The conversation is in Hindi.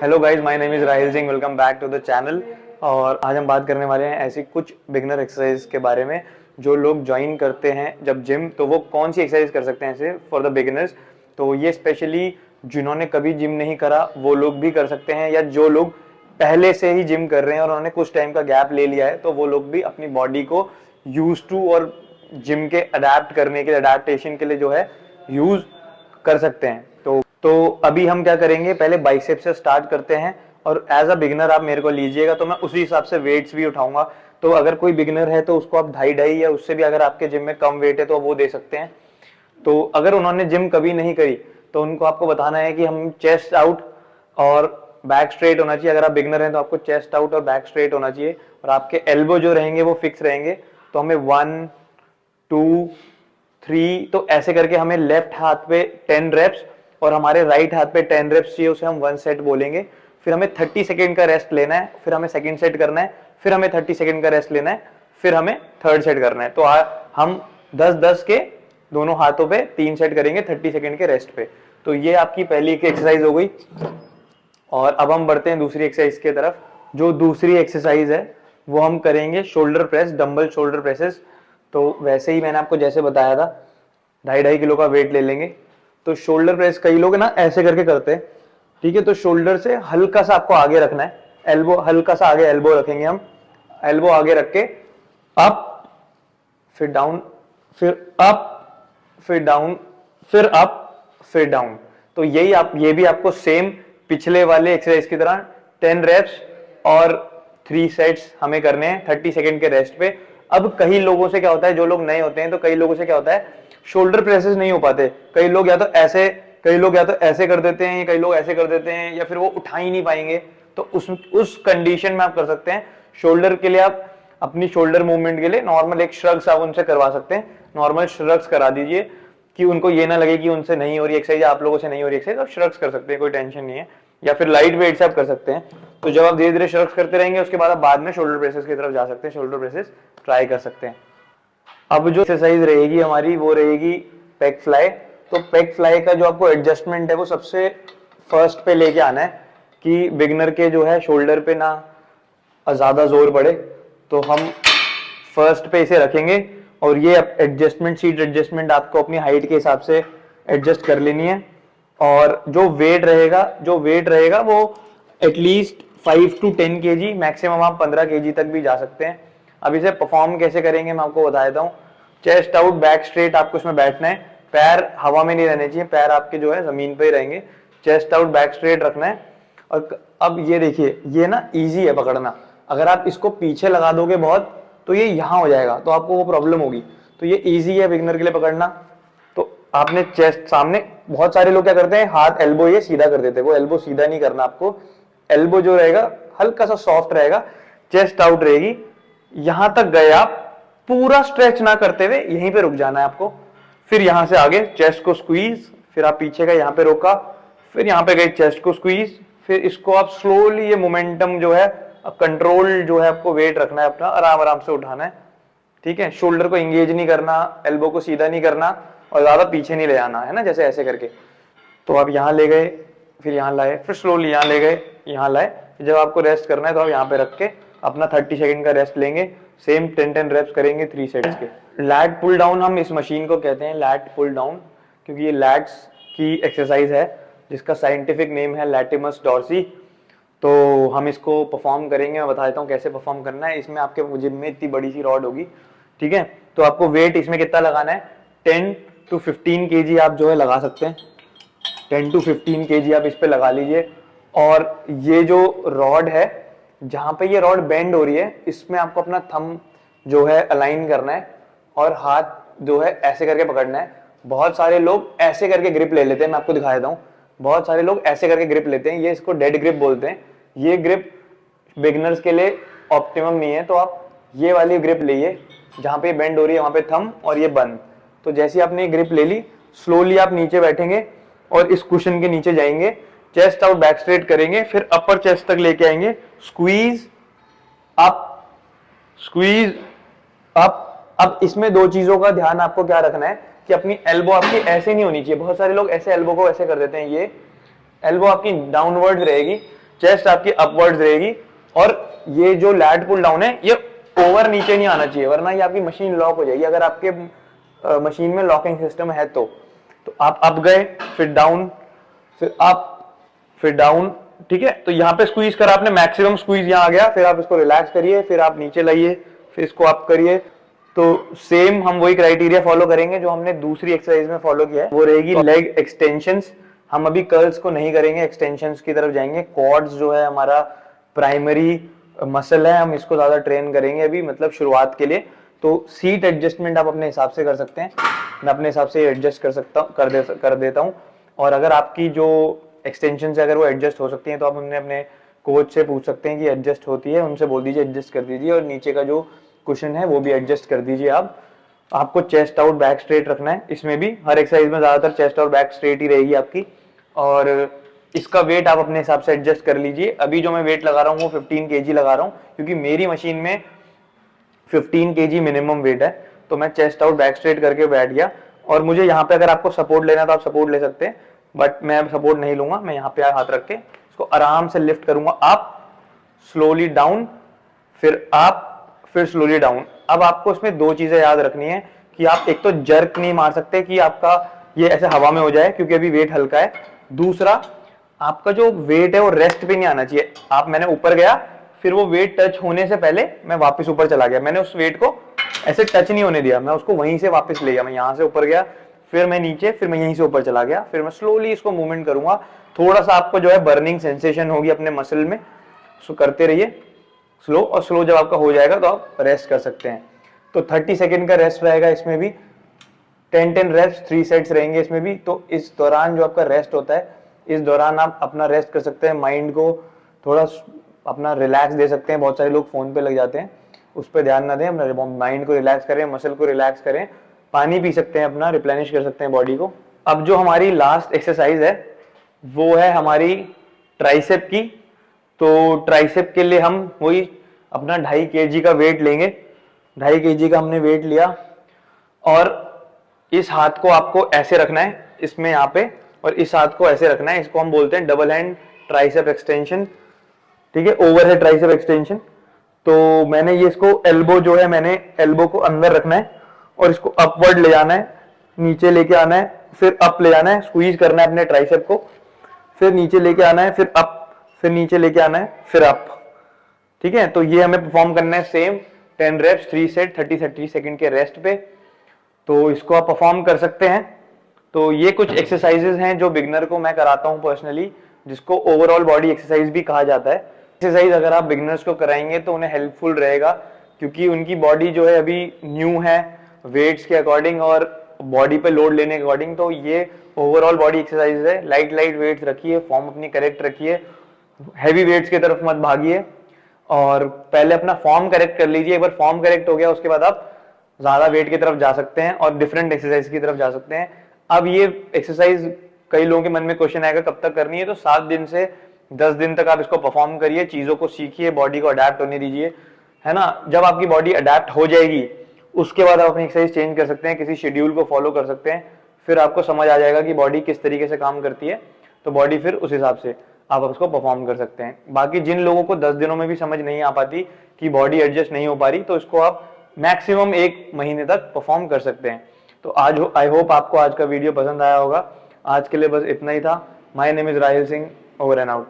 Hello guys, my name is Rahil Singh. Welcome back to the channel. और आज हम बात करने वाले हैं ऐसी कुछ बिगिनर एक्सरसाइज के बारे में जो लोग ज्वाइन करते हैं जब जिम, तो वो कौन सी एक्सरसाइज कर सकते हैं ऐसे फॉर द बिगिनर्स। तो ये स्पेशली जिन्होंने कभी जिम नहीं करा वो लोग भी कर सकते हैं, या जो लोग पहले से ही जिम कर रहे हैं और उन्होंने कुछ टाइम का गैप ले लिया है तो वो लोग भी अपनी बॉडी को यूज टू और जिम के अडेप्ट करने के लिए, अडेप्टेशन के लिए जो है यूज कर सकते हैं। तो अभी हम क्या करेंगे, पहले बाइसेप से स्टार्ट करते हैं और एज अ बिगिनर आप मेरे को लीजिएगा तो मैं उसी हिसाब से वेट्स भी उठाऊंगा। तो अगर कोई बिगिनर है तो उसको आप 2.5 या उससे भी, अगर आपके जिम में कम वेट है तो वो दे सकते हैं। तो अगर उन्होंने जिम कभी नहीं करी तो उनको आपको बताना है कि हम चेस्ट आउट और बैक स्ट्रेट होना चाहिए। अगर आप बिगिनर हैं तो आपको चेस्ट आउट और बैक स्ट्रेट होना चाहिए और आपके एल्बो जो रहेंगे वो फिक्स रहेंगे। तो हमें 1 2 3 तो ऐसे करके हमें लेफ्ट हाथ पे 10 रेप्स और हमारे राइट हाथ पे 10 रेप्स चाहिए, उसे हम 1 सेट बोलेंगे। फिर हमें 30 सेकेंड का रेस्ट लेना है, फिर हमें सेकंड सेट करना है, फिर हमें 30 सेकेंड का रेस्ट लेना है, फिर हमें थर्ड सेट करना है। तो हम 10-10 के दोनों हाथों पे 3 सेट करेंगे 30 सेकेंड के रेस्ट पे। तो ये आपकी पहली की एक्सरसाइज हो गई। और अब हम बढ़ते हैं दूसरी एक्सरसाइज की तरफ। जो दूसरी एक्सरसाइज है वो हम करेंगे shoulder press, dumbbell shoulder presses. तो वैसे ही मैंने आपको जैसे बताया था, 2.5 किलो का वेट ले लेंगे। तो शोल्डर प्रेस कई लोग ना ऐसे करके करते हैं, ठीक है। तो शोल्डर से हल्का सा आपको आगे रखना है, एल्बो हल्का सा आगे, एल्बो रखेंगे हम, एल्बो आगे रख के अप, फिर डाउन, फिर अप, फिर डाउन, फिर अप, फिर डाउन। तो ये भी आपको सेम पिछले वाले एक्सरसाइज की तरह 10 रेप्स और 3 सेट्स हमें करने हैं 30 सेकेंड के रेस्ट पे। अब कई लोगों से क्या होता है, जो लोग नए होते हैं तो कई लोगों से क्या होता है, शोल्डर प्रेसेस नहीं हो पाते। कई लोग या तो ऐसे कर देते हैं, कई लोग ऐसे कर देते हैं, या फिर वो उठा ही नहीं पाएंगे। तो उस कंडीशन में आप कर सकते हैं शोल्डर के लिए, आप अपनी शोल्डर मूवमेंट के लिए नॉर्मल एक श्रग्स आप उनसे करवा सकते हैं। नॉर्मल श्रग्स करा दीजिए कि उनको ये ना लगे कि उनसे नहीं हो रही एक्सरसाइज, आप लोगों से नहीं हो रही एक्सरसाइज। आप श्रग्स कर सकते हैं, कोई टेंशन नहीं है। या फिर लाइट वेट से आप कर सकते हैं। तो जब आप धीरे धीरे श्रग्स करते रहेंगे उसके बाद आप बाद में शोल्डर प्रेसेस की तरफ जा सकते हैं, शोल्डर प्रेसेस ट्राई कर सकते हैं। अब जो एक्सरसाइज रहेगी हमारी वो रहेगी पेग फ्लाई। तो पेग फ्लाई का जो आपको एडजस्टमेंट है वो सबसे फर्स्ट पे लेके आना है कि बिगिनर के जो है शोल्डर पे ना ज्यादा जोर पड़े। तो हम फर्स्ट पे इसे रखेंगे और ये एडजस्टमेंट, सीट एडजस्टमेंट आपको अपनी हाइट के हिसाब से एडजस्ट कर लेनी है। और जो वेट रहेगा वो एटलीस्ट 5 to 10 kg, मैक्सिमम आप 15 kg तक भी जा सकते हैं। अब इसे परफॉर्म कैसे करेंगे मैं आपको बता देता हूँ। चेस्ट आउट, बैक स्ट्रेट आपको इसमें बैठना है, पैर हवा में नहीं रहने चाहिए, पैर आपके जो है जमीन पे ही रहेंगे। चेस्ट आउट, बैक स्ट्रेट रखना है। और अब ये देखिए, ये ना इजी है पकड़ना। अगर आप इसको पीछे लगा दोगे बहुत तो ये यहाँ हो जाएगा, तो आपको वो प्रॉब्लम होगी। तो ये इजी है बिगिनर के लिए पकड़ना। तो आपने चेस्ट सामने, बहुत सारे लोग क्या करते हैं, हाथ एल्बो ये सीधा कर देते हैं। वो एल्बो सीधा नहीं करना आपको। एल्बो जो रहेगा हल्का सा सॉफ्ट रहेगा, चेस्ट आउट रहेगी, यहां तक गए आप, पूरा स्ट्रेच ना करते हुए यहीं पे रुक जाना है आपको। फिर यहां से आगे चेस्ट को स्क्वीज, फिर आप पीछे गए, यहां पे रोका, फिर यहां पे गए चेस्ट को स्क्वीज, फिर इसको आप स्लोली, ये मोमेंटम जो है, कंट्रोल जो है आपको वेट रखना है अपना, आराम आराम से उठाना है, ठीक है। शोल्डर को इंगेज नहीं करना, एल्बो को सीधा नहीं करना और ज्यादा पीछे नहीं ले आना है ना, जैसे ऐसे करके। तो आप यहां ले गए, फिर यहां लाए, फिर स्लोली यहां ले गए, यहां लाए। जब आपको रेस्ट करना है तो आप यहां पे रख के अपना 30 सेकंड का रेस्ट लेंगे। सेम 10 रेप्स करेंगे 3 सेट्स के। लैट पुल डाउन, हम इस मशीन को कहते हैं लैट पुल डाउन, क्योंकि ये लैट्स की एक्सरसाइज है जिसका साइंटिफिक नेम है लैटिमस डॉर्सी। तो हम इसको परफॉर्म करेंगे, मैं बता देता हूँ कैसे परफॉर्म करना है। इसमें आपके जिम में इतनी बड़ी सी रॉड होगी, ठीक है। तो आपको वेट इसमें कितना लगाना है, 10 to 15 kg आप जो है लगा सकते हैं। 10 to 15 kg आप इस पे लगा लीजिए। और ये जो रॉड है, जहां पे ये रॉड बेंड हो रही है, इसमें आपको अपना थंब जो है अलाइन करना है और हाथ जो है ऐसे करके पकड़ना है। बहुत सारे लोग ऐसे करके ग्रिप ले लेते हैं, मैं आपको दिखा देता हूँ। बहुत सारे लोग ऐसे करके ग्रिप लेते हैं, ये इसको डेड ग्रिप बोलते हैं। ये ग्रिप बिगिनर्स के लिए ऑप्टिमम नहीं है। तो आप ये वाली ग्रिप लीजिए, जहां पे बेंड हो रही है वहां पे थंब और ये बंद। तो जैसे आपने ग्रिप ले ली, स्लोली आप नीचे बैठेंगे और इस कुशन के नीचे जाएंगे, चेस्ट आउट, बैक स्ट्रेट करेंगे, फिर अपर चेस्ट तक लेके आएंगे, स्क्वीज अप, स्क्वीज अप। अब इसमें 2 चीजों का ध्यान आपको क्या रखना है कि अपनी एल्बो आपकी ऐसे नहीं होनी चाहिए। बहुत सारे लोग ऐसे एल्बो को ऐसे कर देते हैं, ये एल्बो आपकी डाउनवर्ड रहेगी, चेस्ट आपकी अपवर्ड्स रहेगी, और ये जो लैट पुल डाउन है ये ओवर नीचे नहीं आना चाहिए, वरना ये आपकी मशीन लॉक हो जाएगी। अगर आपके मशीन में लॉकिंग सिस्टम है तो आप अप गए, फिर डाउन, फिर अप, फिर डाउन, ठीक है। तो यहाँ पे स्क्वीज करा आपने, मैक्सिमम स्क्वीज यहाँ आ गया, फिर आप इसको रिलैक्स करिए, फिर आप नीचे लाइए, फिर इसको अप करिए। तो सेम हम वही क्राइटेरिया फॉलो करेंगे जो हमने दूसरी एक्सरसाइज में फॉलो किया है, वो रहेगी लेग एक्सटेंशंस। हम अभी कर्ल्स को नहीं करेंगे, एक्सटेंशंस की तरफ जाएंगे। क्वाड्स जो है हमारा प्राइमरी मसल है, हम इसको ज्यादा ट्रेन करेंगे अभी, मतलब शुरुआत के लिए। तो सीट एडजस्टमेंट आप अपने हिसाब से कर सकते हैं, मैं अपने हिसाब से एडजस्ट कर सकता हूँ, कर देता हूँ। और अगर आपकी जो एक्सटेंशन है अगर वो एडजस्ट हो सकती हैं तो आप अपने कोच से पूछ सकते हैं कि एडजस्ट होती है, उनसे बोल दीजिए एडजस्ट कर दीजिए। और नीचे का जो कुशन है वो भी एडजस्ट कर दीजिए आप। आपको चेस्ट आउट बैक स्ट्रेट रखना है, इसमें भी हर एक्सरसाइज में ज्यादातर चेस्ट और बैक स्ट्रेट ही रहेगी आपकी। और इसका वेट आप अपने हिसाब से एडजस्ट कर लीजिए। अभी जो मैं वेट लगा रहा हूँ वो 15 kg लगा रहा हूँ, क्योंकि मेरी मशीन में 15 kg मिनिमम वेट है। तो मैं चेस्ट आउट बैक स्ट्रेट करके बैठ गया। और मुझे यहाँ पे अगर आपको सपोर्ट लेना है तो आप सपोर्ट ले सकते हैं, बट मैं सपोर्ट नहीं लूंगा। मैं यहाँ पे हाथ रख के इसको आराम से लिफ्ट करूंगा, अप, स्लोली डाउन, फिर अप, फिर स्लोली डाउन। अब आपको इसमें दो चीजें याद रखनी है कि आप एक तो जर्क नहीं मार सकते कि आपका ये ऐसे हवा में हो जाए, क्योंकि अभी वेट हल्का है। दूसरा, आपका जो वेट है वो रेस्ट पे नहीं आना चाहिए। मैंने ऊपर गया, फिर वो वेट टच होने से पहले मैं वापस ऊपर चला गया, मैंने उस वेट को ऐसे टच नहीं होने दिया, मैं उसको वहीं से वापस ले गया। मैं यहाँ से ऊपर गया, फिर मैं नीचे, फिर मैं यहीं से ऊपर चला गया, फिर मैं स्लोली इसको मूवमेंट करूंगा। थोड़ा सा आपको जो है बर्निंग सेंसेशन होगी अपने मसल में, सो करते रहिए स्लो। और स्लो जब आपका हो जाएगा तो आप रेस्ट कर सकते हैं। तो 30 सेकेंड का रेस्ट रहेगा इसमें भी, 10 रेप्स, 3 सेट्स रहेंगे इसमें भी। तो इस दौरान जो आपका रेस्ट होता है, इस दौरान आप अपना रेस्ट कर सकते हैं, माइंड को थोड़ा अपना रिलैक्स दे सकते हैं। बहुत सारे लोग फोन पे लग जाते हैं, उस पर ध्यान ना दें, अपना माइंड को रिलैक्स करें, मसल को रिलैक्स करें, पानी पी सकते हैं, अपना रिप्लेनिश कर सकते हैं बॉडी को। अब जो हमारी लास्ट एक्सरसाइज है वो है हमारी ट्राइसेप की। तो ट्राइसेप के लिए हम वही अपना 2.5 kg का वेट लेंगे। 2.5 kg का हमने वेट लिया, और इस हाथ को आपको ऐसे रखना है इसमें यहाँ पे, और इस हाथ को ऐसे रखना है। इसको हम बोलते हैं डबल हैंड ट्राइसेप एक्सटेंशन, ठीक है, ओवरहेड ट्राइसेप एक्सटेंशन। तो मैंने ये इसको एल्बो जो है, मैंने एल्बो को अंदर रखना है और इसको अपवर्ड ले जाना है, नीचे लेके आना है, फिर अप ले जाना है, स्क्वीज करना है अपने ट्राइसेप को, फिर नीचे लेके आना है, फिर अप, फिर नीचे लेके आना है, फिर अप, ठीक है। तो ये हमें परफॉर्म करना है सेम 10 रेप्स, 3 सेट, 30 सेकंड के रेस्ट पे। तो इसको आप परफॉर्म कर सकते हैं। तो ये कुछ एक्सरसाइजेज हैं जो बिगनर को मैं कराता हूं पर्सनली, जिसको ओवरऑल बॉडी एक्सरसाइज भी कहा जाता है। एक्सरसाइज अगर आप बिगनर्स को कराएंगे तो उन्हें हेल्पफुल रहेगा, क्योंकि उनकी बॉडी जो है अभी न्यू है वेट्स के अकॉर्डिंग और बॉडी पे लोड लेने के अकॉर्डिंग। तो ये ओवरऑल बॉडी एक्सरसाइज है। लाइट लाइट वेट्स रखिए, फॉर्म अपनी करेक्ट रखिए, हैवी वेट्स की तरफ मत भागिए, और पहले अपना फॉर्म करेक्ट कर लीजिए। एक बार फॉर्म करेक्ट हो गया उसके बाद आप ज्यादा वेट की तरफ जा सकते हैं और डिफरेंट एक्सरसाइज की तरफ जा सकते हैं। अब ये एक्सरसाइज कई लोगों के मन में क्वेश्चन आएगा कब तक करनी है, तो 7 दिन से 10 दिन तक आप इसको परफॉर्म करिए, चीजों को सीखिए, बॉडी को अडेप्ट होने दीजिए, है ना। जब आपकी बॉडी अडेप्ट हो जाएगी उसके बाद आप अपनी एक्सरसाइज चेंज कर सकते हैं, किसी शेड्यूल को फॉलो कर सकते हैं, फिर आपको समझ आ जाएगा कि बॉडी किस तरीके से काम करती है। तो बॉडी फिर उस हिसाब से आप उसको परफॉर्म कर सकते हैं। बाकी जिन लोगों को 10 दिनों में भी समझ नहीं आ पाती कि बॉडी एडजस्ट नहीं हो पा रही, तो इसको आप मैक्सिमम 1 महीने तक परफॉर्म कर सकते हैं। तो आज आई होप आपको आज का वीडियो पसंद आया होगा। आज के लिए बस इतना ही था। My name is Rahil Singh, over and out.